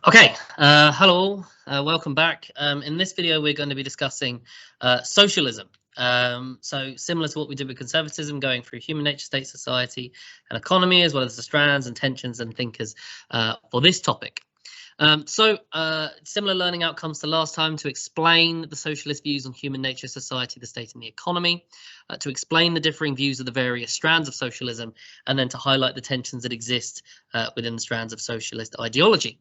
Okay, hello, welcome back. In this video, we're going to be discussing socialism. So similar to what we did with conservatism, going through human nature, state, society, and economy, as well as the strands and tensions and thinkers for this topic. Similar learning outcomes to last time: to explain the socialist views on human nature, society, the state, and the economy, to explain the differing views of the various strands of socialism, and then to highlight the tensions that exist within the strands of socialist ideology.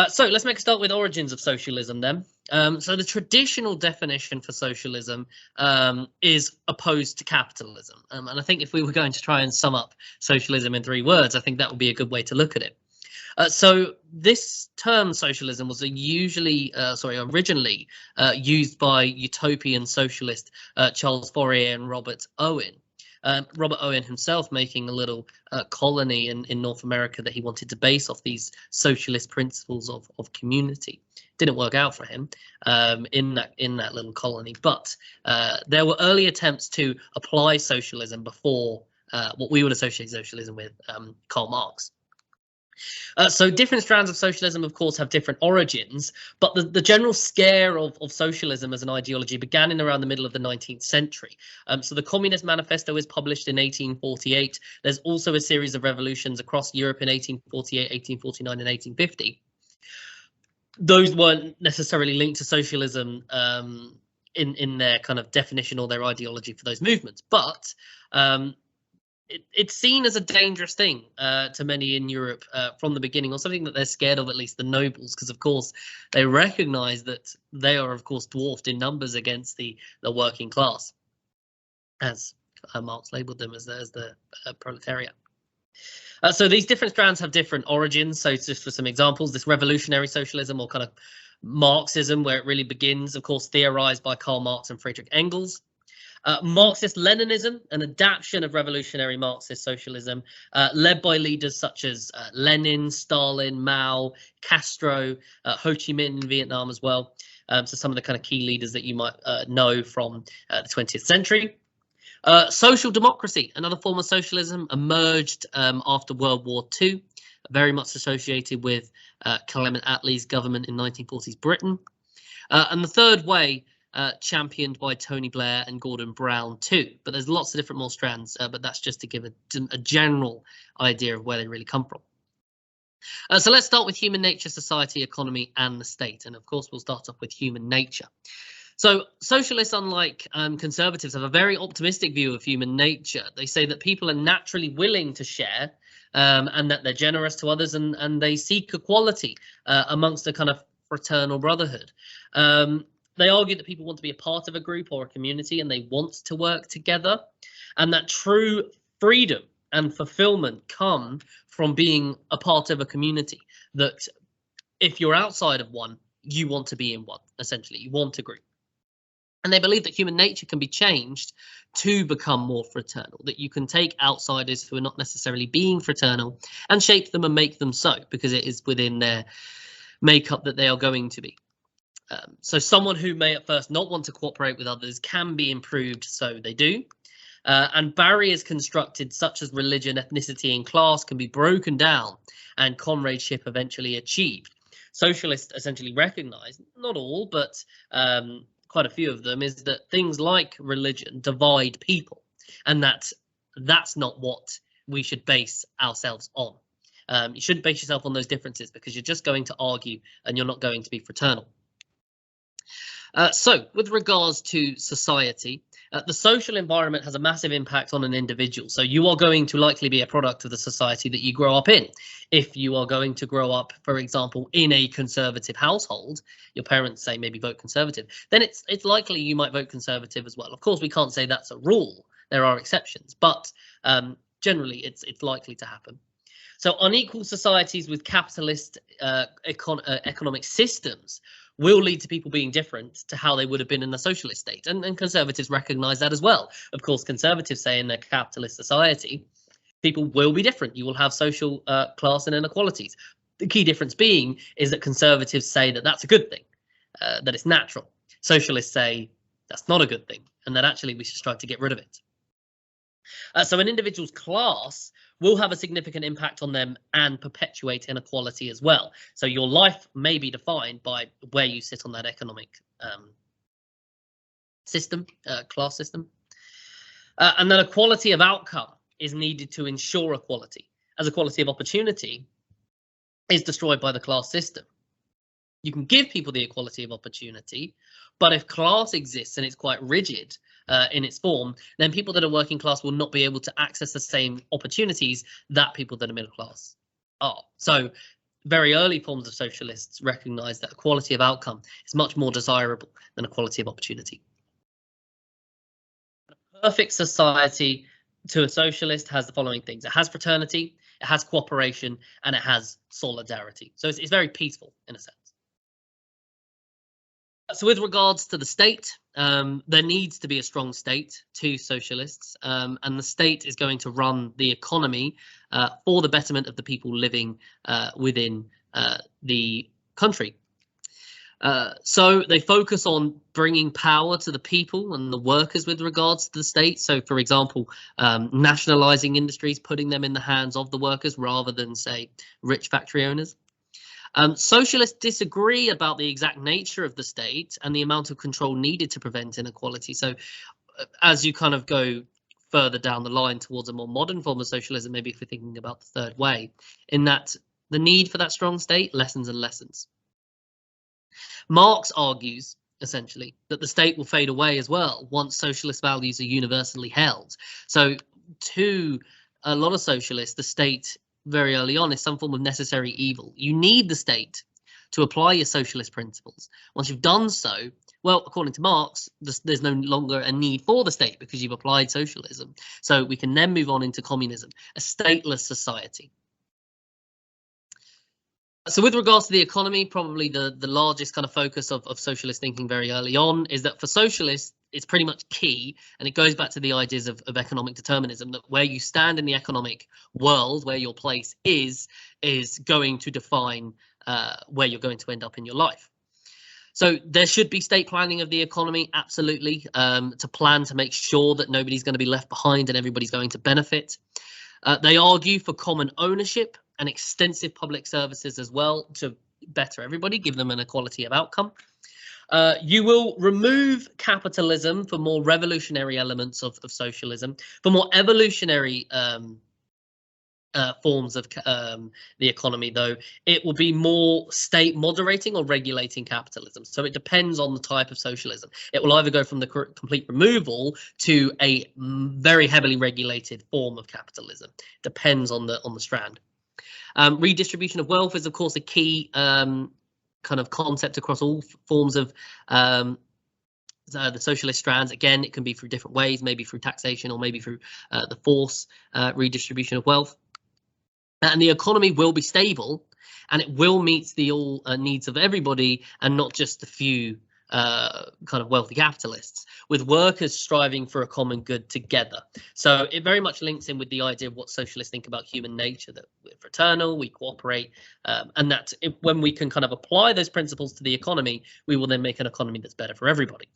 So let's make a start with origins of socialism then. So the traditional definition for socialism is opposed to capitalism. And I think if we were going to try and sum up socialism in 3 words, I think that would be a good way to look at it. So this term socialism was originally used by utopian socialist Charles Fourier and Robert Owen. Robert Owen himself making a little colony in North America that he wanted to base off these socialist principles of community. Didn't work out for him in that little colony, but there were early attempts to apply socialism before what we would associate socialism with, Karl Marx. So different strands of socialism, of course, have different origins, but the general scare of socialism as an ideology began in around the middle of the 19th century. So the Communist Manifesto was published in 1848. There's also a series of revolutions across Europe in 1848, 1849, and 1850. Those weren't necessarily linked to socialism in their kind of definition or their ideology for those movements, but it's seen as a dangerous thing to many in Europe from the beginning, or something that they're scared of, at least the nobles, because of course they recognize that they are of course dwarfed in numbers against the working class, as Marx labeled them as the proletariat. So these different strands have different origins. So just for some examples, this revolutionary socialism, or kind of Marxism, where it really begins, of course, theorized by Karl Marx and Friedrich Engels. Marxist-Leninism, an adaptation of revolutionary Marxist socialism, led by leaders such as Lenin, Stalin, Mao, Castro, Ho Chi Minh in Vietnam as well. So some of the kind of key leaders that you might know from the 20th century. Social democracy, another form of socialism, emerged after World War II, very much associated with Clement Attlee's government in 1940s Britain. And the third way, championed by Tony Blair and Gordon Brown too, but there's lots of different more strands, but that's just to give a general idea of where they really come from. So let's start with human nature, society, economy, and the state, and of course we'll start off with human nature. So socialists, unlike conservatives, have a very optimistic view of human nature. They say that people are naturally willing to share, and that they're generous to others, and they seek equality amongst a kind of fraternal brotherhood. They argue that people want to be a part of a group or a community, and they want to work together, and that true freedom and fulfillment come from being a part of a community. That if you're outside of one, you want to be in one, essentially, you want a group. And they believe that human nature can be changed to become more fraternal, that you can take outsiders who are not necessarily being fraternal and shape them and make them so, because it is within their makeup that they are going to be. So someone who may at first not want to cooperate with others can be improved, so they do. And barriers constructed such as religion, ethnicity, and class can be broken down and comradeship eventually achieved. Socialists essentially recognize, not all, but quite a few of them, is that things like religion divide people, and that's not what we should base ourselves on. You shouldn't base yourself on those differences, because you're just going to argue and you're not going to be fraternal. So with regards to society, the social environment has a massive impact on an individual. So you are going to likely be a product of the society that you grow up in. If you are going to grow up, for example, in a conservative household, your parents say maybe vote conservative, then it's likely you might vote conservative as well. Of course, we can't say that's a rule. There are exceptions, but generally it's likely to happen. So unequal societies with capitalist economic systems will lead to people being different to how they would have been in a socialist state. And conservatives recognize that as well. Of course, conservatives say in a capitalist society, people will be different. You will have social class and inequalities. The key difference being is that conservatives say that that's a good thing, that it's natural. Socialists say that's not a good thing, and that actually we should strive to get rid of it. So an individual's class will have a significant impact on them and perpetuate inequality as well. So your life may be defined by where you sit on that economic system, class system. And that equality of outcome is needed to ensure equality, as equality of opportunity is destroyed by the class system. You can give people the equality of opportunity, but if class exists and it's quite rigid in its form, then people that are working class will not be able to access the same opportunities that people that are middle class are. So very early forms of socialists recognize that equality of outcome is much more desirable than equality of opportunity. A perfect society to a socialist has the following things. It has fraternity, it has cooperation, and it has solidarity. So it's very peaceful in a sense. So with regards to the state, there needs to be a strong state to socialists, and the state is going to run the economy for the betterment of the people living within the country. So they focus on bringing power to the people and the workers with regards to the state. So, for example, nationalizing industries, putting them in the hands of the workers rather than, say, rich factory owners. Socialists disagree about the exact nature of the state and the amount of control needed to prevent inequality. So as you kind of go further down the line towards a more modern form of socialism, maybe if we're thinking about the third way, in that the need for that strong state lessens and lessens. Marx argues, essentially, that the state will fade away as well once socialist values are universally held. So to a lot of socialists, the state very early on is some form of necessary evil. You need the state to apply your socialist principles. Once you've done so, well, according to Marx, there's no longer a need for the state because you've applied socialism. So we can then move on into communism, a stateless society. So with regards to the economy, probably the largest kind of focus of socialist thinking very early on is that for socialists, it's pretty much key, and it goes back to the ideas of economic determinism, that where you stand in the economic world, where your place is going to define where you're going to end up in your life. So there should be state planning of the economy, absolutely, to plan to make sure that nobody's going to be left behind and everybody's going to benefit. They argue for common ownership and extensive public services as well to better everybody, give them an equality of outcome. You will remove capitalism for more revolutionary elements of socialism. For more evolutionary forms of the economy, though, it will be more state moderating or regulating capitalism. So it depends on the type of socialism. It will either go from the complete removal to a very heavily regulated form of capitalism. Depends on the strand. Redistribution of wealth is, of course, a key kind of concept across all forms of the socialist strands. Again, it can be through different ways, maybe through taxation or maybe through the forced redistribution of wealth. And the economy will be stable and it will meet the all needs of everybody and not just the few kind of wealthy capitalists, with workers striving for a common good together. So it very much links in with the idea of what socialists think about human nature, that we're fraternal, we cooperate, and that when we can kind of apply those principles to the economy, we will then make an economy that's better for everybody.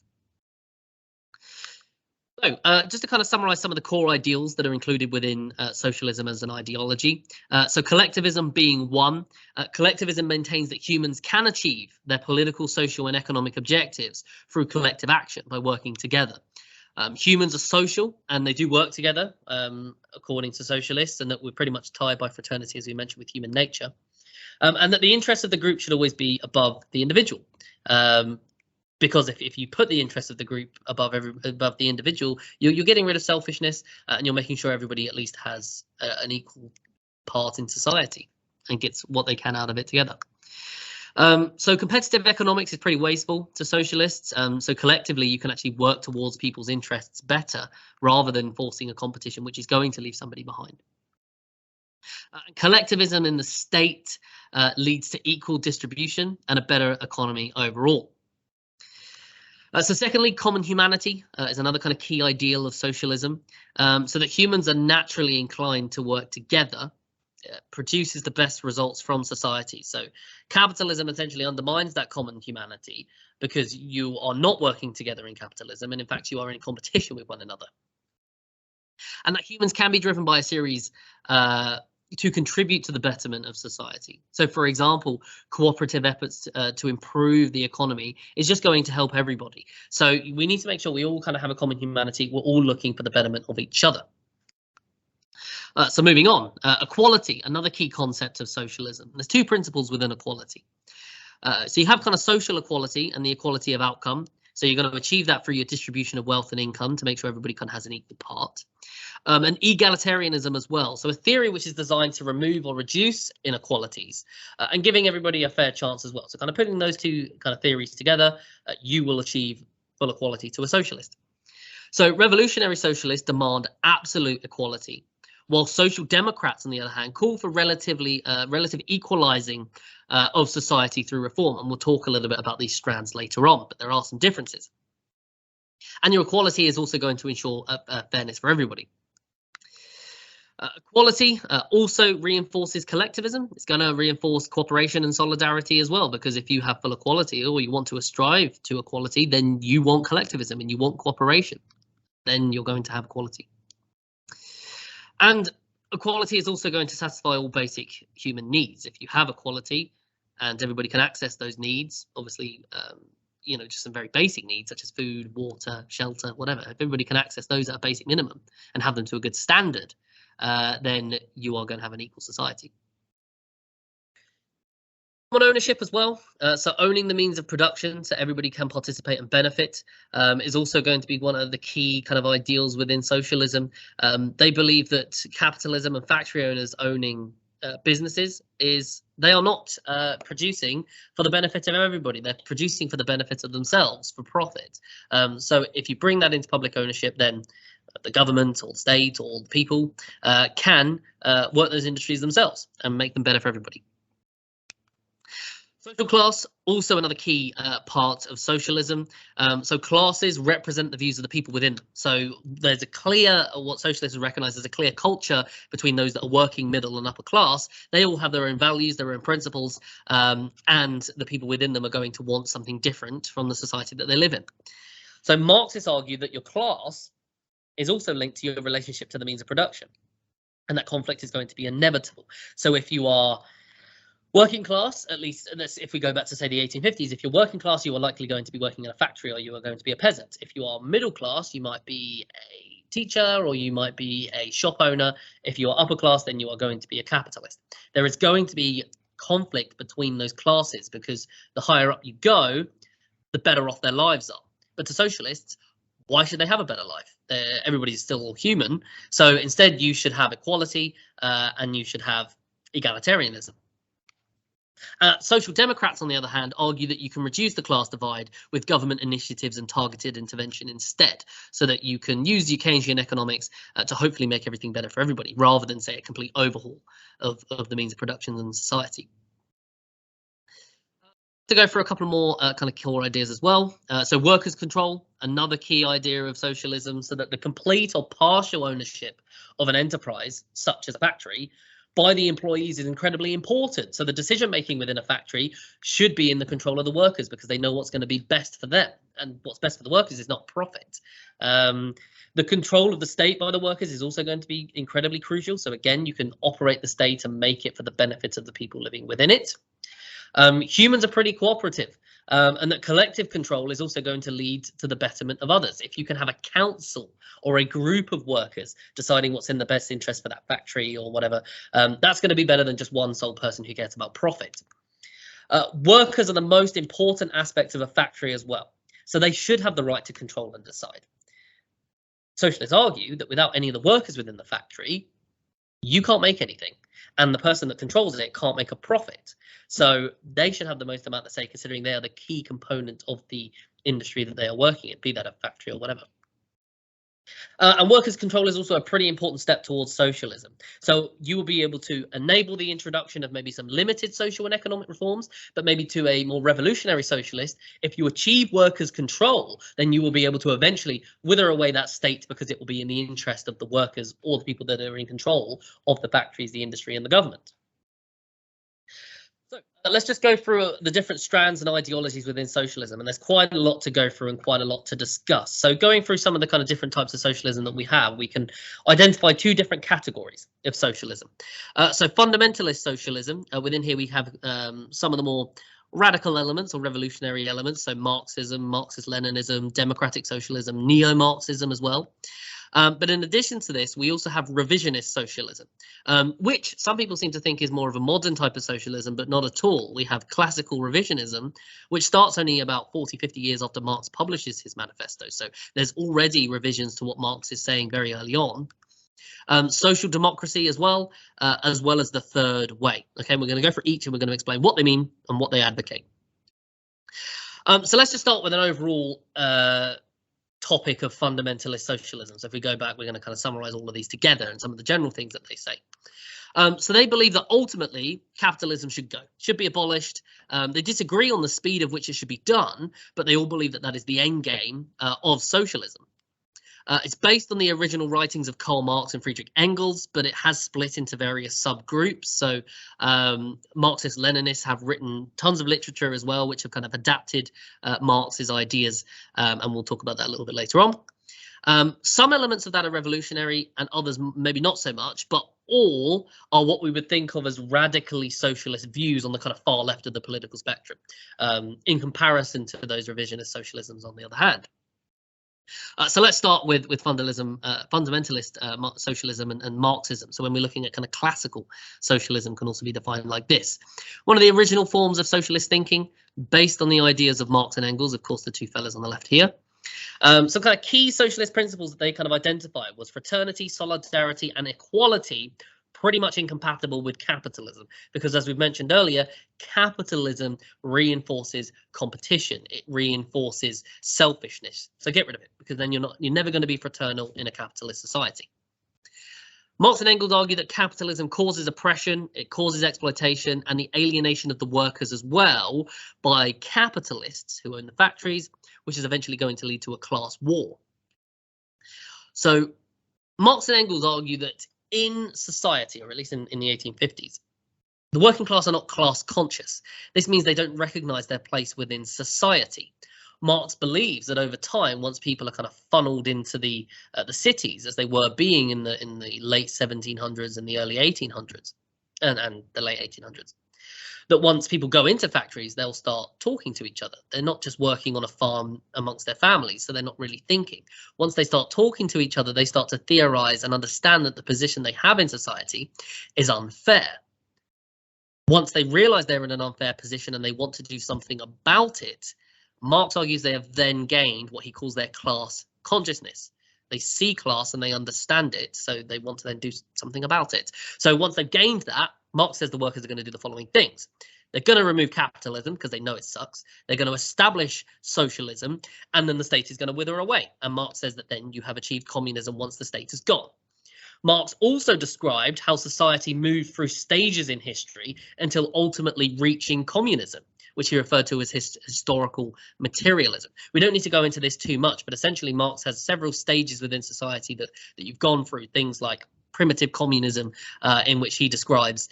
So just to kind of summarize some of the core ideals that are included within socialism as an ideology. So collectivism being one, collectivism maintains that humans can achieve their political, social and economic objectives through collective action by working together. Humans are social and they do work together, according to socialists, and that we're pretty much tied by fraternity, as we mentioned, with human nature. And that the interests of the group should always be above the individual. Because if you put the interests of the group above the individual, you're getting rid of selfishness and you're making sure everybody at least has an equal part in society and gets what they can out of it together. So competitive economics is pretty wasteful to socialists. So collectively, you can actually work towards people's interests better rather than forcing a competition which is going to leave somebody behind. Collectivism in the state leads to equal distribution and a better economy overall. So secondly, common humanity is another kind of key ideal of socialism, so that humans are naturally inclined to work together, produces the best results from society. So capitalism essentially undermines that common humanity because you are not working together in capitalism, and in fact you are in competition with one another. and that humans can be driven by a series to contribute to the betterment of society. So, for example, cooperative efforts to improve the economy is just going to help everybody. So we need to make sure we all kind of have a common humanity. We're all looking for the betterment of each other. So moving on, equality, another key concept of socialism. There's two principles within equality. So you have kind of social equality and the equality of outcome. So you're going to achieve that through your distribution of wealth and income to make sure everybody kind of has an equal part. And egalitarianism as well. So a theory which is designed to remove or reduce inequalities and giving everybody a fair chance as well. So kind of putting those two kind of theories together, you will achieve full equality to a socialist. So revolutionary socialists demand absolute equality, while social democrats, on the other hand, call for relative equalizing of society through reform. And we'll talk a little bit about these strands later on, but there are some differences. And your equality is also going to ensure fairness for everybody. Equality also reinforces collectivism. It's going to reinforce cooperation and solidarity as well, because if you have full equality or you want to strive to equality, then you want collectivism and you want cooperation. Then you're going to have equality. And equality is also going to satisfy all basic human needs. If you have equality and everybody can access those needs, obviously, you know, just some very basic needs such as food, water, shelter, whatever. If everybody can access those at a basic minimum and have them to a good standard, then you are going to have an equal society. Common ownership as well. So owning the means of production so everybody can participate and benefit is also going to be one of the key kind of ideals within socialism. They believe that capitalism and factory owners owning businesses they are not producing for the benefit of everybody. They're producing for the benefit of themselves, for profit. So if you bring that into public ownership, then the government or the state or the people can work those industries themselves and make them better for everybody. Social class, also another key part of socialism. So classes represent the views of the people within them. So there's a clear, what socialists recognise as a clear culture between those that are working, middle and upper class. They all have their own values, their own principles, and the people within them are going to want something different from the society that they live in. So Marxists argue that your class is also linked to your relationship to the means of production, and that conflict is going to be inevitable. So if you are working class, at least if we go back to say the 1850s, if you're working class, you are likely going to be working in a factory or you are going to be a peasant. If you are middle class, you might be a teacher or you might be a shop owner. If you are upper class, then you are going to be a capitalist. There is going to be conflict between those classes because the higher up you go, the better off their lives are. But to socialists, why should they have a better life? Everybody's still human. So instead, you should have equality and you should have egalitarianism. Social democrats, on the other hand, argue that you can reduce the class divide with government initiatives and targeted intervention instead, so that you can use the Keynesian economics to hopefully make everything better for everybody, rather than, say, a complete overhaul of the means of production and society. To go for a couple more kind of core ideas as well. So workers' control, another key idea of socialism, so that the complete or partial ownership of an enterprise, such as a factory, by the employees is incredibly important. So the decision making within a factory should be in the control of the workers because they know what's going to be best for them. And what's best for the workers is not profit. The control of the state by the workers is also going to be incredibly crucial. So again, you can operate the state and make it for the benefit of the people living within it. Humans are pretty cooperative, and that collective control is also going to lead to the betterment of others. If you can have a council or a group of workers deciding what's in the best interest for that factory or whatever, that's going to be better than just one sole person who cares about profit. Workers are the most important aspect of a factory as well, so they should have the right to control and decide. Socialists argue that without any of the workers within the factory, you can't make anything, and the person that controls it can't make a profit. So they should have the most amount to say, considering they are the key component of the industry that they are working in, be that a factory or whatever. And workers' control is also a pretty important step towards socialism. So you will be able to enable the introduction of maybe some limited social and economic reforms, but maybe to a more revolutionary socialist, if you achieve workers' control, then you will be able to eventually wither away that state because it will be in the interest of the workers or the people that are in control of the factories, the industry, and the government. So let's just go through the different strands and ideologies within socialism, and there's quite a lot to go through and quite a lot to discuss. So going through some of the kind of different types of socialism that we have, we can identify two different categories of socialism. So fundamentalist socialism, within here we have some of the more radical elements or revolutionary elements, so Marxism, Marxist-Leninism, democratic socialism, neo-Marxism as well. But in addition to this, we also have revisionist socialism, which some people seem to think is more of a modern type of socialism, but not at all. We have classical revisionism, which starts only about 40, 50 years after Marx publishes his manifesto. So there's already revisions to what Marx is saying very early on. Social democracy as well as the third way. Okay, we're going to go for each and we're going to explain what they mean and what they advocate. So let's just start with an overall topic of fundamentalist socialism. So if we go back, we're going to kind of summarize all of these together and some of the general things that they say. So they believe that ultimately capitalism should be abolished. They disagree on the speed of which it should be done, but they all believe that that is the end game of socialism. It's based on the original writings of Karl Marx and Friedrich Engels, but it has split into various subgroups. So Marxist-Leninists have written tons of literature as well, which have kind of adapted Marx's ideas, and we'll talk about that a little bit later on. Some elements of that are revolutionary and others maybe not so much, but all are what we would think of as radically socialist views on the kind of far left of the political spectrum, in comparison to those revisionist socialisms on the other hand. So let's start with fundamentalist socialism and Marxism. So when we're looking at kind of classical socialism, can also be defined like this. One of the original forms of socialist thinking based on the ideas of Marx and Engels, of course, the two fellas on the left here. Some kind of key socialist principles that they kind of identified was fraternity, solidarity, and equality, pretty much incompatible with capitalism, because as we've mentioned earlier, capitalism reinforces competition. It reinforces selfishness. So get rid of it, because then you're never going to be fraternal in a capitalist society. Marx and Engels argue that capitalism causes oppression, it causes exploitation and the alienation of the workers as well by capitalists who own the factories, which is eventually going to lead to a class war. So Marx and Engels argue that in society, or at least in the 1850s, the working class are not class conscious. This means they don't recognize their place within society. Marx believes that over time, once people are kind of funneled into the cities, as they were being in the late 1700s and the early 1800s, and the late 1800s, that once people go into factories, they'll start talking to each other. They're not just working on a farm amongst their families, so they're not really thinking. Once they start talking to each other, they start to theorize and understand that the position they have in society is unfair. Once they realize they're in an unfair position and they want to do something about it, Marx argues they have then gained what he calls their class consciousness. They see class and they understand it, so they want to then do something about it. So once they've gained that, Marx says the workers are going to do the following things. They're going to remove capitalism because they know it sucks. They're going to establish socialism, and then the state is going to wither away. And Marx says that then you have achieved communism once the state is gone. Marx also described how society moved through stages in history until ultimately reaching communism, which he referred to as historical materialism. We don't need to go into this too much, but essentially Marx has several stages within society that you've gone through, things like primitive communism, in which he describes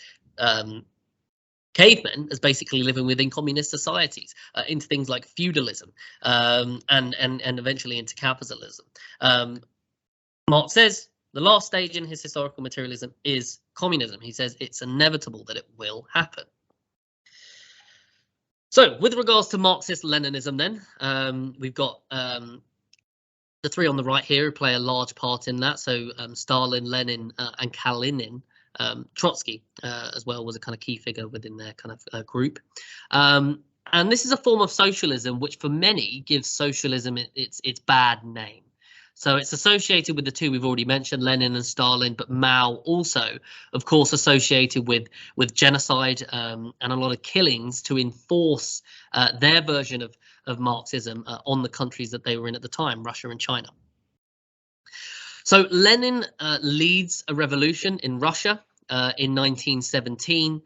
cavemen as basically living within communist societies, into things like feudalism, and eventually into capitalism. Marx says the last stage in his historical materialism is communism. He says it's inevitable that it will happen. So with regards to Marxist-Leninism then, we've got the three on the right here who play a large part in that. So Stalin, Lenin and Kalinin. Trotsky as well was a kind of key figure within their kind of group. And this is a form of socialism which for many gives socialism its bad name. So it's associated with the two we've already mentioned, Lenin and Stalin, but Mao also, of course, associated with genocide and a lot of killings to enforce their version of Marxism on the countries that they were in at the time, Russia and China. So Lenin leads a revolution in Russia in 1917,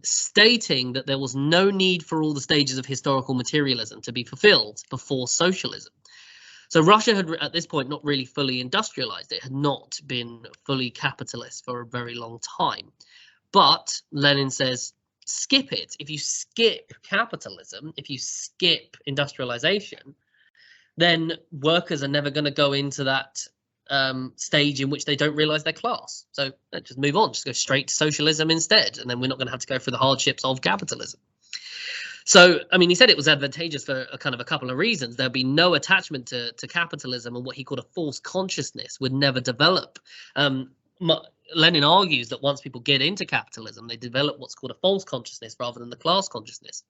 stating that there was no need for all the stages of historical materialism to be fulfilled before socialism. So Russia had at this point not really fully industrialized. It had not been fully capitalist for a very long time. But Lenin says skip it, if you skip capitalism, if you skip industrialization, then workers are never going to go into that stage in which they don't realize their class. So just move on, just go straight to socialism instead, and then we're not going to have to go through the hardships of capitalism. So, I mean, he said it was advantageous for a couple of reasons. There'd be no attachment to capitalism, and what he called a false consciousness would never develop. Lenin argues that once people get into capitalism, they develop what's called a false consciousness rather than the class consciousness.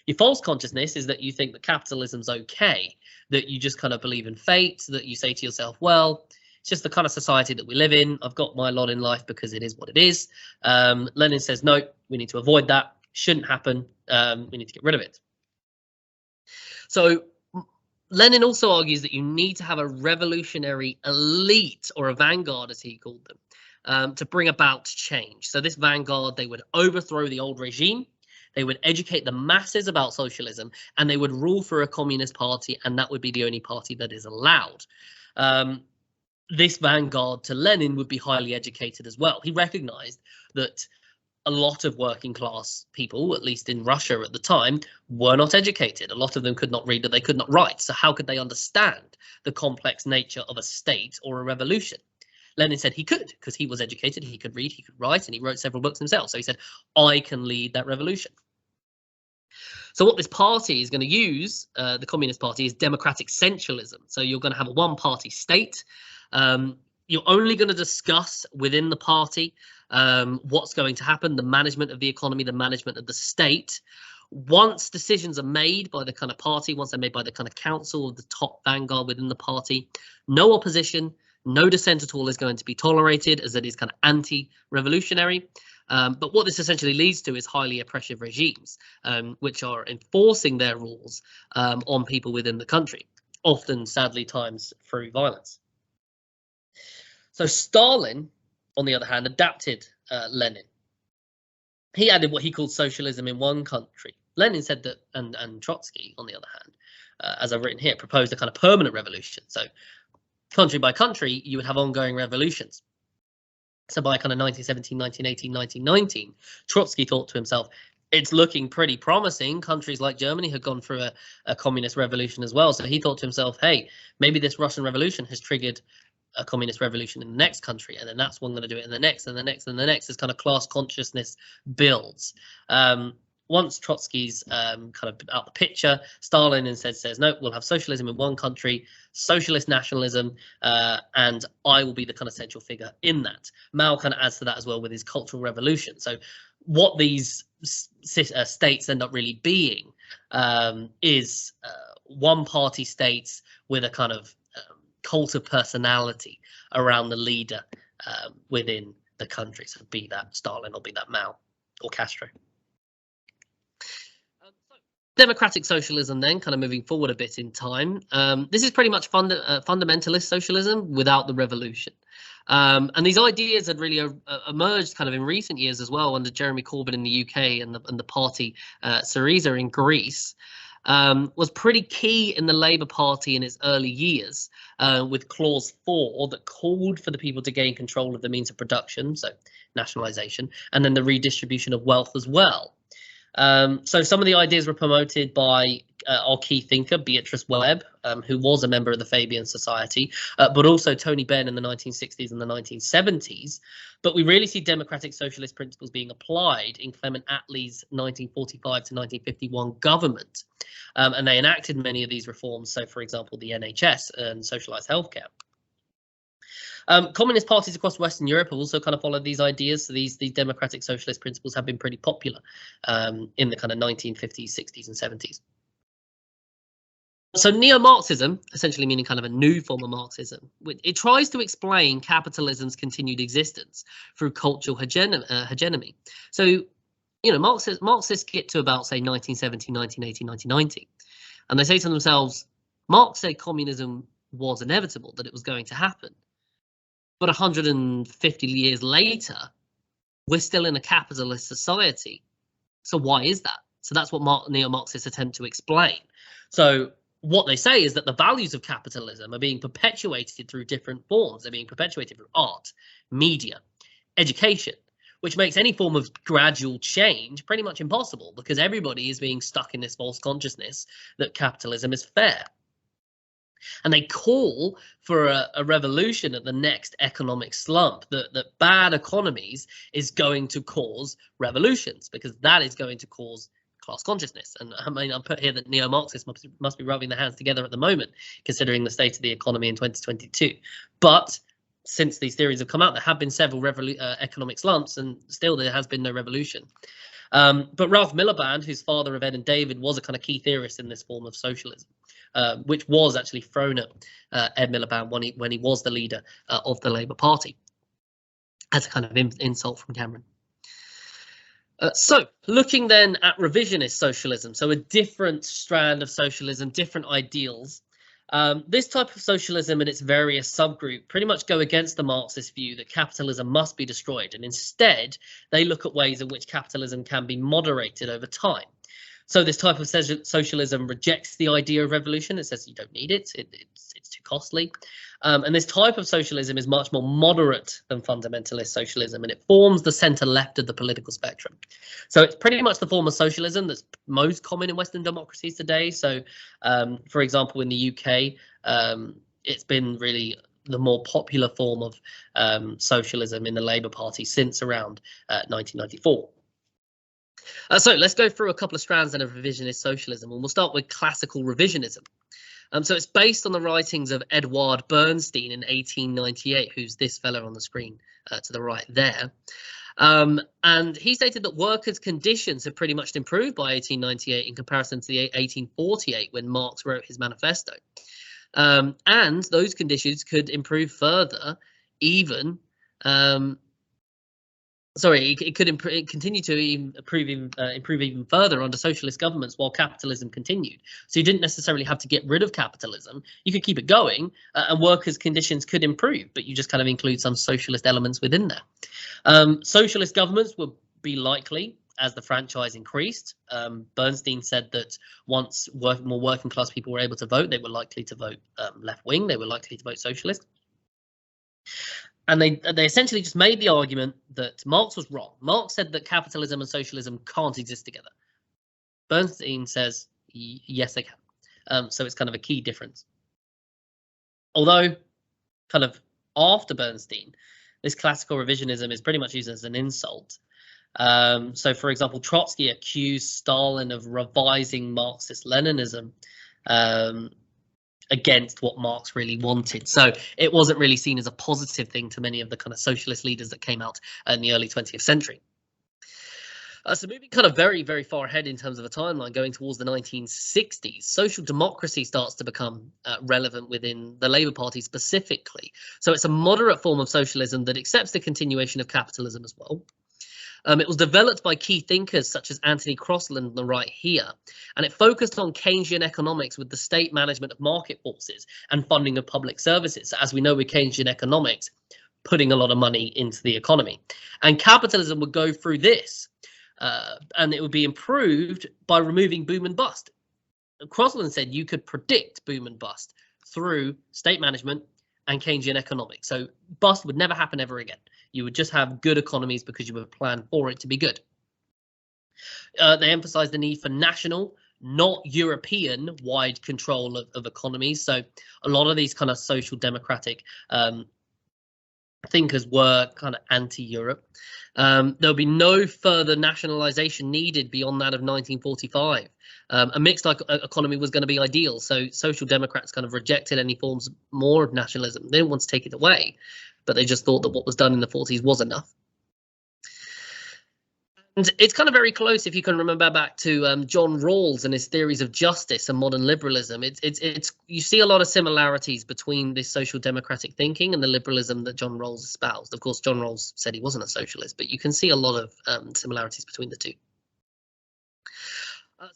Your false consciousness is that you think that capitalism's okay, that you just kind of believe in fate, that you say to yourself, well, it's just the kind of society that we live in. I've got my lot in life because it is what it is. Lenin says, no, we need to avoid that. Shouldn't happen. We need to get rid of it. So Lenin also argues that you need to have a revolutionary elite, or a vanguard as he called them, to bring about change. So this vanguard, they would overthrow the old regime, they would educate the masses about socialism, and they would rule for a communist party, and that would be the only party that is allowed. This vanguard to Lenin would be highly educated as well. He recognized that a lot of working class people, at least in Russia at the time, were not educated. A lot of them could not read, that they could not write. So how could they understand the complex nature of a state or a revolution? Lenin said he could, because he was educated, he could read, he could write, and he wrote several books himself. So he said, I can lead that revolution. So what this party is going to use, the Communist Party, is democratic centralism. So you're going to have a one-party state. You're only going to discuss within the party what's going to happen, the management of the economy, the management of the state. Once decisions are made by the kind of party, once they're made by the kind of council, the top vanguard within the party, no opposition, no dissent at all is going to be tolerated, as it is kind of anti-revolutionary. But what this essentially leads to is highly oppressive regimes, which are enforcing their rules on people within the country, often, sadly, times through violence. So Stalin, on the other hand, adapted Lenin. He added what he called socialism in one country. Lenin said that, and Trotsky, on the other hand, as I've written here, proposed a kind of permanent revolution. So country by country, you would have ongoing revolutions. So by kind of 1917, 1918, 1919, Trotsky thought to himself, it's looking pretty promising. Countries like Germany had gone through a communist revolution as well. So he thought to himself, hey, maybe this Russian Revolution has triggered a communist revolution in the next country, and then that's one going to do it in the next, and the next, and the next, as kind of class consciousness builds. Once Trotsky's kind of out the picture, Stalin instead says, no, we'll have socialism in one country, socialist nationalism, and I will be the kind of central figure in that. Mao kind of adds to that as well with his Cultural Revolution. So what these states end up really being is one-party states with a kind of cult of personality around the leader within the country. So be that Stalin or be that Mao or Castro. Democratic socialism then, kind of moving forward a bit in time. This is pretty much fundamentalist socialism without the revolution. And these ideas had really emerged kind of in recent years as well under Jeremy Corbyn in the UK and the party Syriza in Greece. Was pretty key in the Labour Party in its early years, with Clause 4 that called for the people to gain control of the means of production, so nationalisation, and then the redistribution of wealth as well. So some of the ideas were promoted by our key thinker, Beatrice Webb, who was a member of the Fabian Society, but also Tony Benn in the 1960s and the 1970s. But we really see democratic socialist principles being applied in Clement Attlee's 1945 to 1951 government. And they enacted many of these reforms. So, for example, the NHS and socialised healthcare. Communist parties across Western Europe have also kind of followed these ideas. So these democratic socialist principles have been pretty popular in the kind of 1950s, 60s and 70s. So neo-Marxism, essentially meaning kind of a new form of Marxism, it tries to explain capitalism's continued existence through cultural hegemony. So, you know, Marxists get to about, say, 1970, 1980, 1990, and they say to themselves, Marx said communism was inevitable, that it was going to happen. But 150 years later, we're still in a capitalist society. So why is that? So that's what neo-Marxists attempt to explain. So what they say is that the values of capitalism are being perpetuated through different forms. They're being perpetuated through art, media, education, which makes any form of gradual change pretty much impossible, because everybody is being stuck in this false consciousness that capitalism is fair. And they call for a revolution at the next economic slump, that bad economies is going to cause revolutions, because that is going to cause class consciousness. And I mean, I'll put here that neo-Marxists must be rubbing their hands together at the moment, considering the state of the economy in 2022. But since these theories have come out, there have been several economic slumps, and still there has been no revolution. But Ralph Miliband, who's father of Ed and David, was a kind of key theorist in this form of socialism, which was actually thrown at Ed Miliband when he was the leader of the Labour Party, as a kind of insult from Cameron. So looking then at revisionist socialism, so a different strand of socialism, different ideals. This type of socialism and its various subgroups pretty much go against the Marxist view that capitalism must be destroyed, and instead they look at ways in which capitalism can be moderated over time. So this type of socialism rejects the idea of revolution. It says you don't need it, it's too costly. And this type of socialism is much more moderate than fundamentalist socialism, and it forms the centre left of the political spectrum. So it's pretty much the form of socialism that's most common in Western democracies today. So, for example, in the UK, it's been really the more popular form of socialism in the Labour Party since around 1994. So let's go through a couple of strands of revisionist socialism, and we'll start with classical revisionism. So it's based on the writings of Edward Bernstein in 1898, who's this fellow on the screen to the right there. And he stated that workers' conditions have pretty much improved by 1898 in comparison to the 1848 when Marx wrote his manifesto. And those conditions could improve further, even it could continue to improve even further under socialist governments while capitalism continued. So you didn't necessarily have to get rid of capitalism. You could keep it going, and workers' conditions could improve, but you just kind of include some socialist elements within there. Socialist governments would be likely as the franchise increased. Bernstein said that once more working class people were able to vote, they were likely to vote left wing. They were likely to vote socialist. And they essentially just made the argument that Marx was wrong. Marx said that capitalism and socialism can't exist together. Bernstein says, yes, they can. So it's kind of a key difference. Although, kind of after Bernstein, this classical revisionism is pretty much used as an insult. So, for example, Trotsky accused Stalin of revising Marxist-Leninism against what Marx really wanted. So it wasn't really seen as a positive thing to many of the kind of socialist leaders that came out in the early 20th century. So moving kind of very, very far ahead in terms of a timeline, going towards the 1960s, social democracy starts to become relevant within the Labour Party specifically. So it's a moderate form of socialism that accepts the continuation of capitalism as well. It was developed by key thinkers such as Anthony Crosland on the right here, and it focused on Keynesian economics with the state management of market forces and funding of public services. As we know with Keynesian economics, putting a lot of money into the economy. And capitalism would go through this, and it would be improved by removing boom and bust. Crosland said you could predict boom and bust through state management and Keynesian economics. So bust would never happen ever again. You would just have good economies because you would plan for it to be good. They emphasized the need for national, not European-wide control of economies. So a lot of these kind of social democratic thinkers were kind of anti-Europe. There'll be no further nationalization needed beyond that of 1945. A mixed economy was going to be ideal. So social democrats kind of rejected any forms more of nationalism. They didn't want to take it away, but they just thought that what was done in the 40s was enough. And it's kind of very close, if you can remember back to John Rawls and his theories of justice and modern liberalism. You see a lot of similarities between this social democratic thinking and the liberalism that John Rawls espoused. Of course, John Rawls said he wasn't a socialist, but you can see a lot of similarities between the two.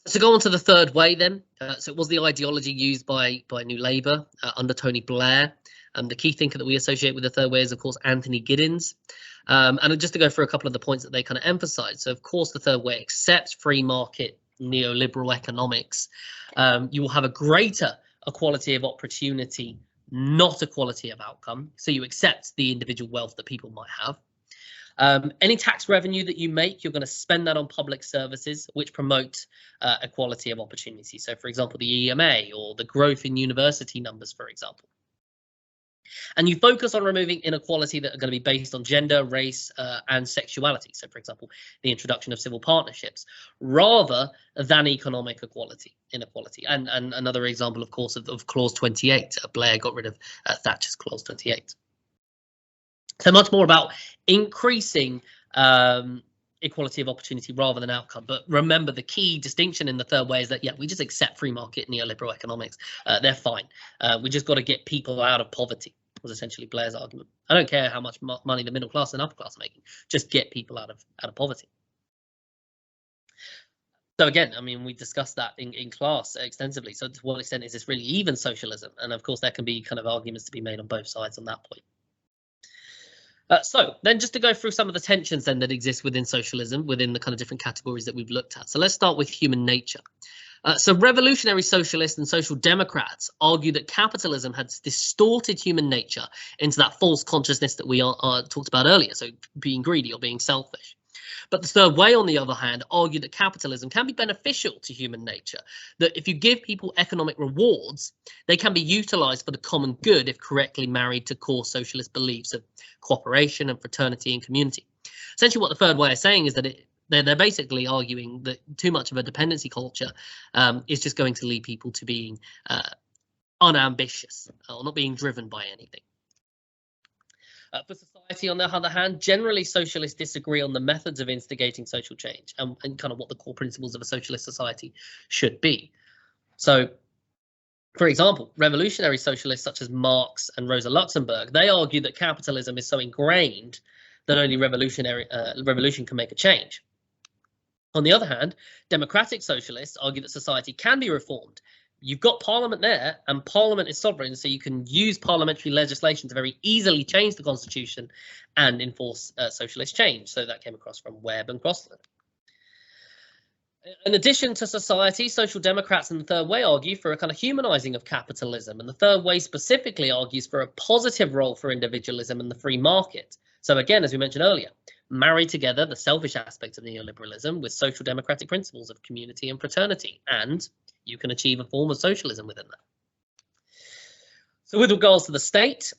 So go on to the third way then. So it was the ideology used by New Labour under Tony Blair. The key thinker that we associate with the third way is, of course, Anthony Giddens. And just to go through a couple of the points that they kind of emphasize. So, of course, the third way accepts free market neoliberal economics. You will have a greater equality of opportunity, not equality of outcome. So you accept the individual wealth that people might have. Any tax revenue that you make, you're going to spend that on public services which promote equality of opportunity. So, for example, the EMA or the growth in university numbers, for example. And you focus on removing inequality that are going to be based on gender, race, and sexuality. So, for example, the introduction of civil partnerships, rather than economic inequality. And another example, of course, of Clause 28. Blair got rid of Thatcher's Clause 28. So much more about increasing equality of opportunity rather than outcome. But remember, the key distinction in the third way is that, yeah, we just accept free market neoliberal economics. They're fine. We just got to get people out of poverty, was essentially Blair's argument. I don't care how much money the middle class and upper class are making, just get people out of poverty. So again, I mean, we discussed that in class extensively. So to what extent is this really even socialism? And of course, there can be kind of arguments to be made on both sides on that point. So then just to go through some of the tensions then that exist within socialism, within the kind of different categories that we've looked at. So let's start with human nature. So revolutionary socialists and social democrats argue that capitalism has distorted human nature into that false consciousness that we talked about earlier, so being greedy or being selfish. But the third way, on the other hand, argue that capitalism can be beneficial to human nature, that if you give people economic rewards, they can be utilized for the common good if correctly married to core socialist beliefs of cooperation and fraternity and community. Essentially, what the third way is saying is that they're basically arguing that too much of a dependency culture is just going to lead people to being unambitious or not being driven by anything. For society, on the other hand, generally socialists disagree on the methods of instigating social change and kind of what the core principles of a socialist society should be. So, for example, revolutionary socialists such as Marx and Rosa Luxemburg, they argue that capitalism is so ingrained that only revolution can make a change. On the other hand, democratic socialists argue that society can be reformed. You've got parliament there, and parliament is sovereign, so you can use parliamentary legislation to very easily change the constitution and enforce socialist change. So that came across from Webb and Crossland. In addition to society, social democrats in the third way argue for a kind of humanizing of capitalism, and the third way specifically argues for a positive role for individualism and the free market. So again, as we mentioned earlier, marry together the selfish aspects of neoliberalism with social democratic principles of community and fraternity, and you can achieve a form of socialism within that. So with regards to the state,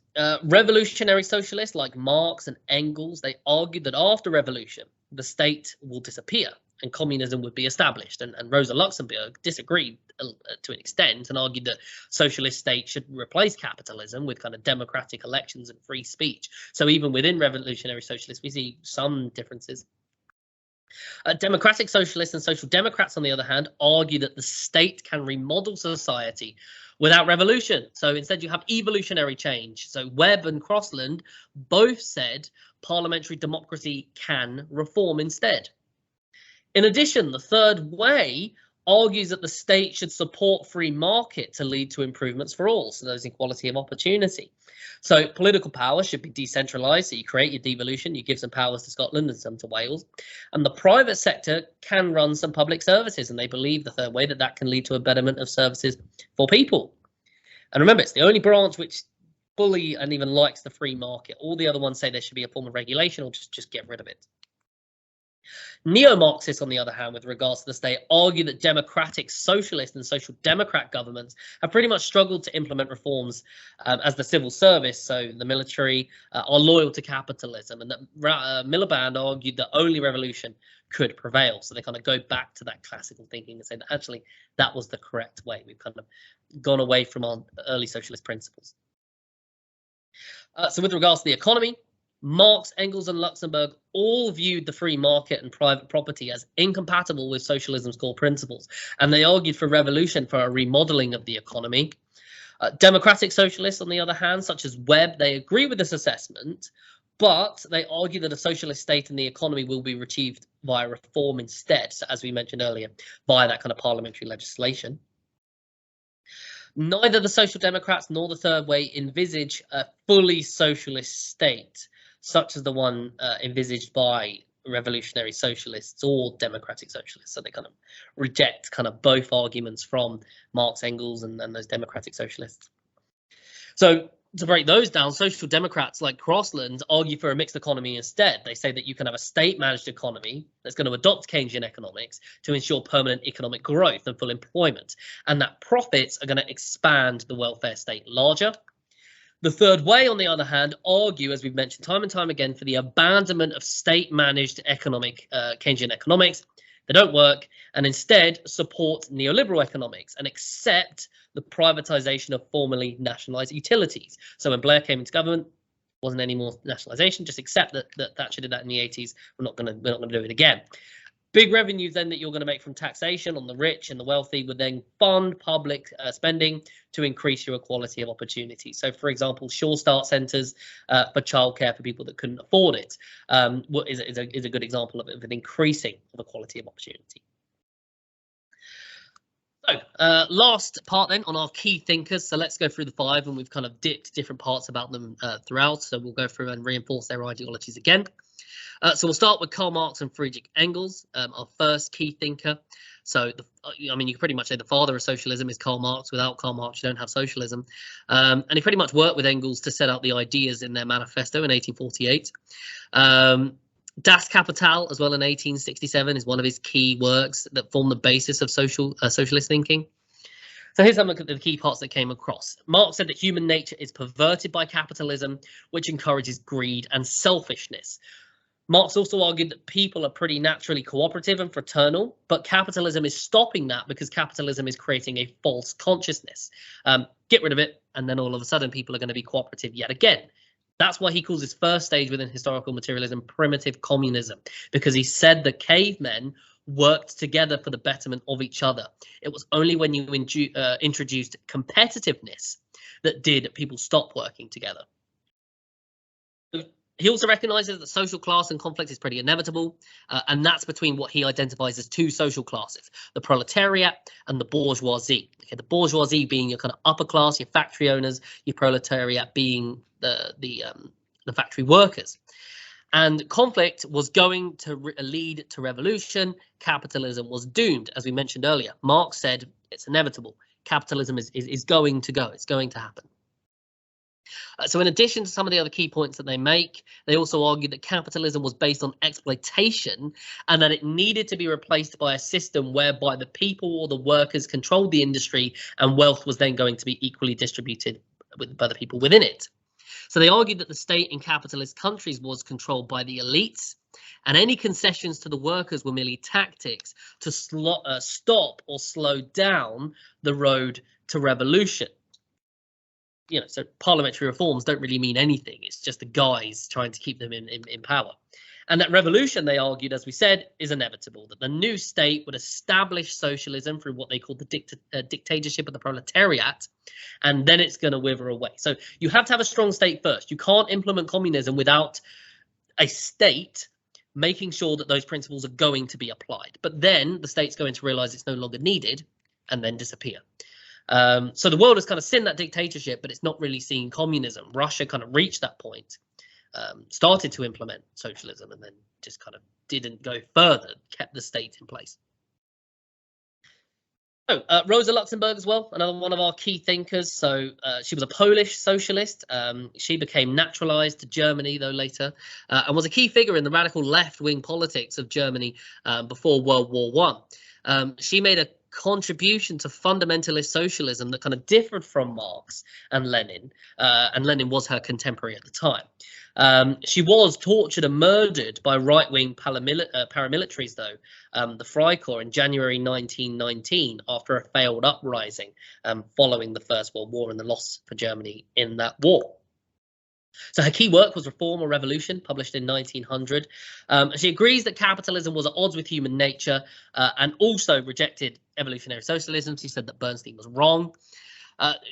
revolutionary socialists like Marx and Engels, they argued that after revolution, the state will disappear and communism would be established. And Rosa Luxemburg disagreed to an extent and argued that socialist state should replace capitalism with kind of democratic elections and free speech. So even within revolutionary socialists, we see some differences. Democratic socialists and social democrats, on the other hand, argue that the state can remodel society without revolution. So instead you have evolutionary change. So Webb and Crossland both said parliamentary democracy can reform instead. In addition, the third way argues that the state should support free market to lead to improvements for all, so there's equality of opportunity. So political power should be decentralized, so you create your devolution, you give some powers to Scotland and some to Wales, and the private sector can run some public services, and they believe the third way that can lead to a betterment of services for people. And remember, it's the only branch which fully and even likes the free market. All the other ones say there should be a form of regulation or just get rid of it. Neo-Marxists, on the other hand, with regards to the state, argue that democratic socialist and social democrat governments have pretty much struggled to implement reforms as the civil service, so the military, are loyal to capitalism, and that Miliband argued that only revolution could prevail. So they kind of go back to that classical thinking and say that actually that was the correct way. We've kind of gone away from our early socialist principles. So with regards to the economy, Marx, Engels, and Luxemburg all viewed the free market and private property as incompatible with socialism's core principles, and they argued for revolution, for a remodeling of the economy. Democratic socialists, on the other hand, such as Webb, they agree with this assessment, but they argue that a socialist state and the economy will be achieved via reform instead, so as we mentioned earlier, via that kind of parliamentary legislation. Neither the Social Democrats nor the Third Way envisage a fully socialist state, such as the one envisaged by revolutionary socialists or democratic socialists. So they kind of reject kind of both arguments from Marx, Engels, and those democratic socialists. So to break those down, social democrats like Crossland argue for a mixed economy instead. They say that you can have a state-managed economy that's going to adopt Keynesian economics to ensure permanent economic growth and full employment, and that profits are going to expand the welfare state larger. The third way, on the other hand, argue, as we've mentioned time and time again, for the abandonment of state-managed economic Keynesian economics. They don't work, and instead support neoliberal economics and accept the privatization of formerly nationalized utilities. So when Blair came into government, wasn't any more nationalization, just accept that Thatcher did that in the 80s. We're not going to do it again. Big revenues then that you're going to make from taxation on the rich and the wealthy would then fund public spending to increase your equality of opportunity. So, for example, Sure Start centres for childcare for people that couldn't afford it is a good example of an increasing of equality of opportunity. So, last part then on our key thinkers. So let's go through the 5, and we've kind of dipped different parts about them throughout. So we'll go through and reinforce their ideologies again. So we'll start with Karl Marx and Friedrich Engels, our first key thinker. So, I mean, you can pretty much say the father of socialism is Karl Marx. Without Karl Marx, you don't have socialism. And he pretty much worked with Engels to set out the ideas in their manifesto in 1848. Das Kapital, as well, in 1867, is one of his key works that form the basis of socialist thinking. So here's some of the key parts that came across. Marx said that human nature is perverted by capitalism, which encourages greed and selfishness. Marx also argued that people are pretty naturally cooperative and fraternal, but capitalism is stopping that because capitalism is creating a false consciousness. Get rid of it, and then all of a sudden people are going to be cooperative yet again. That's why he calls his first stage within historical materialism primitive communism, because he said the cavemen worked together for the betterment of each other. It was only when you introduced competitiveness that did people stop working together. He also recognises that social class and conflict is pretty inevitable, and that's between what he identifies as 2 social classes, the proletariat and the bourgeoisie. Okay, the bourgeoisie being your kind of upper class, your factory owners, your proletariat being the factory workers. And conflict was going to lead to revolution. Capitalism was doomed, as we mentioned earlier. Marx said it's inevitable. Capitalism is going to go. It's going to happen. So in addition to some of the other key points that they make, they also argue that capitalism was based on exploitation and that it needed to be replaced by a system whereby the people or the workers controlled the industry and wealth was then going to be equally distributed by the people within it. So they argued that the state in capitalist countries was controlled by the elites, and any concessions to the workers were merely tactics to stop or slow down the road to revolution. You know, so parliamentary reforms don't really mean anything. It's just the guys trying to keep them in power. And that revolution, they argued, as we said, is inevitable, that the new state would establish socialism through what they called the dictatorship of the proletariat, and then it's going to wither away. So you have to have a strong state first. You can't implement communism without a state making sure that those principles are going to be applied. But then the state's going to realize it's no longer needed and then disappear. So the world has kind of seen that dictatorship, but it's not really seeing communism. Russia kind of reached that point, started to implement socialism, and then just kind of didn't go further, kept the state in place. So Rosa Luxemburg as well, another one of our key thinkers. So she was a Polish socialist. She became naturalized to Germany, though, later, and was a key figure in the radical left-wing politics of Germany before World War I. She made a contribution to fundamentalist socialism that kind of differed from Marx and Lenin was her contemporary at the time. She was tortured and murdered by right-wing paramilitaries, though, the Freikorps, in January 1919 after a failed uprising following the First World War and the loss for Germany in that war. So her key work was Reform or Revolution, published in 1900. She agrees that capitalism was at odds with human nature and also rejected evolutionary socialism. She said that Bernstein was wrong.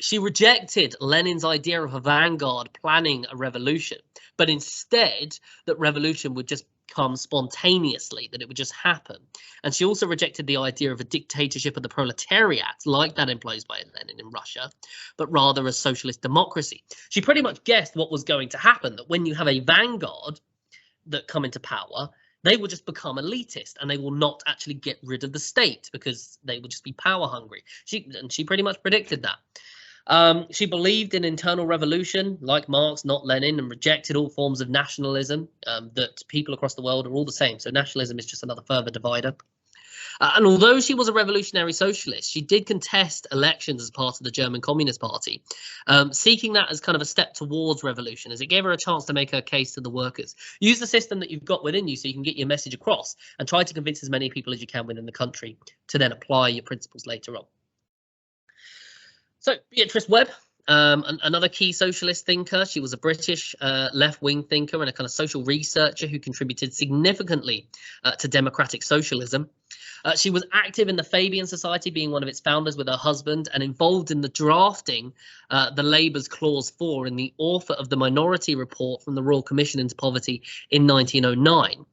She rejected Lenin's idea of a vanguard planning a revolution, but instead that revolution would just come spontaneously, that it would just happen. And she also rejected the idea of a dictatorship of the proletariat, like that imposed by Lenin in Russia, but rather a socialist democracy. She pretty much guessed what was going to happen, that when you have a vanguard that come into power, they will just become elitist and they will not actually get rid of the state because they will just be power hungry. She pretty much predicted that. She believed in internal revolution, like Marx, not Lenin, and rejected all forms of nationalism, that people across the world are all the same. So nationalism is just another further divider. And although she was a revolutionary socialist, she did contest elections as part of the German Communist Party, seeking that as kind of a step towards revolution, as it gave her a chance to make her case to the workers. Use the system that you've got within you so you can get your message across, and try to convince as many people as you can within the country to then apply your principles later on. So Beatrice Webb, another key socialist thinker. She was a British left-wing thinker and a kind of social researcher who contributed significantly to democratic socialism. She was active in the Fabian Society, being one of its founders with her husband, and involved in the drafting the Labour's Clause 4 and the author of the Minority Report from the Royal Commission into Poverty in 1909.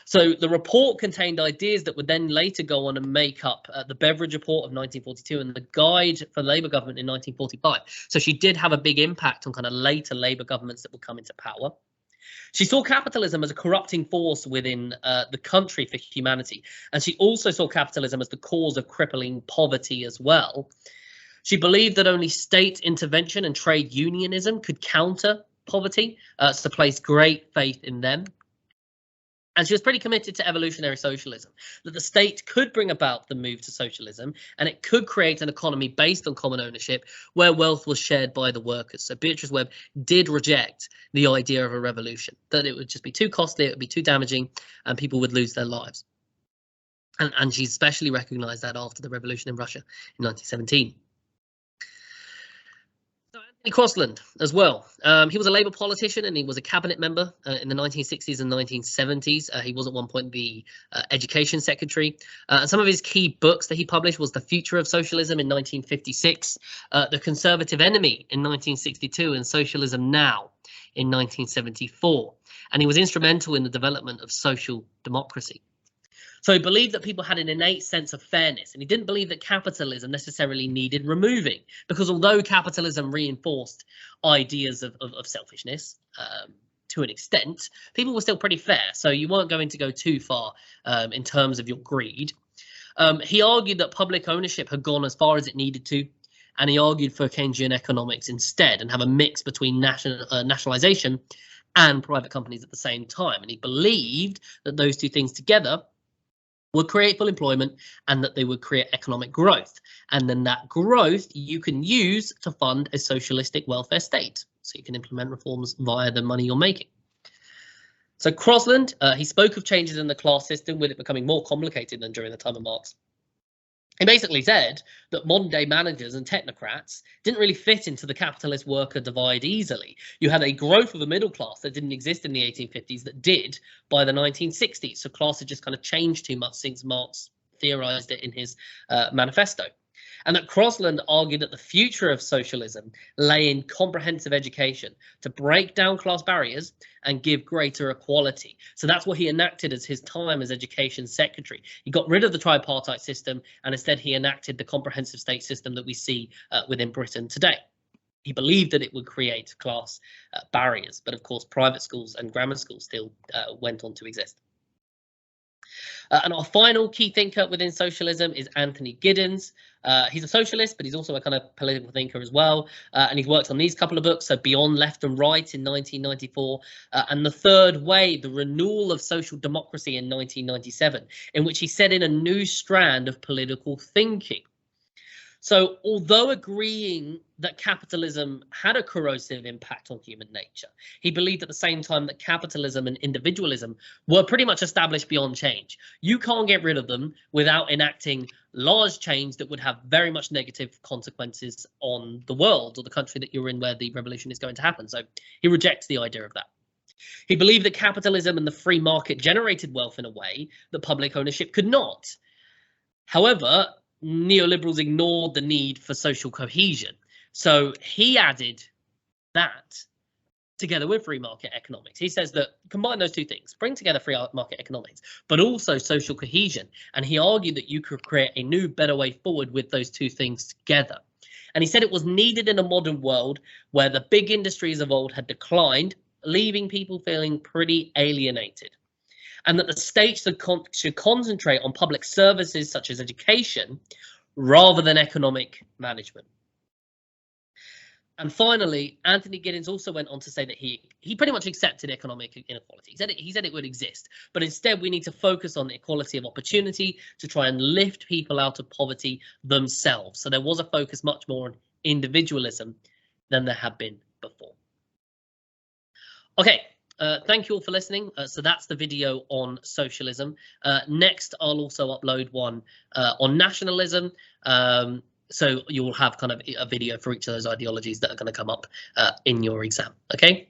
So the report contained ideas that would then later go on and make up the Beveridge Report of 1942 and the Guide for the Labour government in 1945. So she did have a big impact on kind of later Labour governments that would come into power. She saw capitalism as a corrupting force within the country for humanity, and she also saw capitalism as the cause of crippling poverty as well. She believed that only state intervention and trade unionism could counter poverty, so placed great faith in them. And she was pretty committed to evolutionary socialism, that the state could bring about the move to socialism and it could create an economy based on common ownership where wealth was shared by the workers. So Beatrice Webb did reject the idea of a revolution, that it would just be too costly, it would be too damaging, and people would lose their lives. And she especially recognized that after the revolution in Russia in 1917. Anthony Crosland as well. He was a Labour politician and he was a cabinet member in the 1960s and 1970s. He was at one point the education secretary. And some of his key books that he published was The Future of Socialism in 1956, The Conservative Enemy in 1962, and Socialism Now in 1974. And he was instrumental in the development of social democracy. So he believed that people had an innate sense of fairness, and he didn't believe that capitalism necessarily needed removing, because although capitalism reinforced ideas of selfishness to an extent, people were still pretty fair. So you weren't going to go too far in terms of your greed. He argued that public ownership had gone as far as it needed to, and he argued for Keynesian economics instead and have a mix between nationalization and private companies at the same time. And he believed that those two things together would create full employment and that they would create economic growth. And then that growth you can use to fund a socialistic welfare state. So you can implement reforms via the money you're making. So Crosland, he spoke of changes in the class system, with it becoming more complicated than during the time of Marx. He basically said that modern day managers and technocrats didn't really fit into the capitalist worker divide easily. You had a growth of a middle class that didn't exist in the 1850s that did by the 1960s. So class had just kind of changed too much since Marx theorized it in his manifesto. And that Crosland argued that the future of socialism lay in comprehensive education to break down class barriers and give greater equality. So that's what he enacted as his time as education secretary. He got rid of the tripartite system and instead he enacted the comprehensive state system that we see within Britain today. He believed that it would create class barriers, but of course private schools and grammar schools still went on to exist. And our final key thinker within socialism is Anthony Giddens. He's a socialist, but he's also a kind of political thinker as well. And he's worked on these couple of books, so Beyond Left and Right in 1994, and The Third Way, The Renewal of Social Democracy in 1997, in which he set in a new strand of political thinking. So although agreeing that capitalism had a corrosive impact on human nature, he believed at the same time that capitalism and individualism were pretty much established beyond change. You can't get rid of them without enacting large change that would have very much negative consequences on the world or the country that you're in where the revolution is going to happen. So he rejects the idea of that. He believed that capitalism and the free market generated wealth in a way that public ownership could not. However, neoliberals ignored the need for social cohesion. So he added that together with free market economics. He says that combine those two things, bring together free market economics, but also social cohesion. And he argued that you could create a new, better way forward with those two things together. And he said it was needed in a modern world where the big industries of old had declined, leaving people feeling pretty alienated. And that the state should concentrate on public services such as education rather than economic management. And finally, Anthony Giddens also went on to say that he pretty much accepted economic inequality. He said it would exist, but instead we need to focus on equality of opportunity to try and lift people out of poverty themselves. So there was a focus much more on individualism than there had been before. Okay, thank you all for listening. So that's the video on socialism. Next, I'll also upload one on nationalism. So you will have kind of a video for each of those ideologies that are going to come up in your exam. Okay.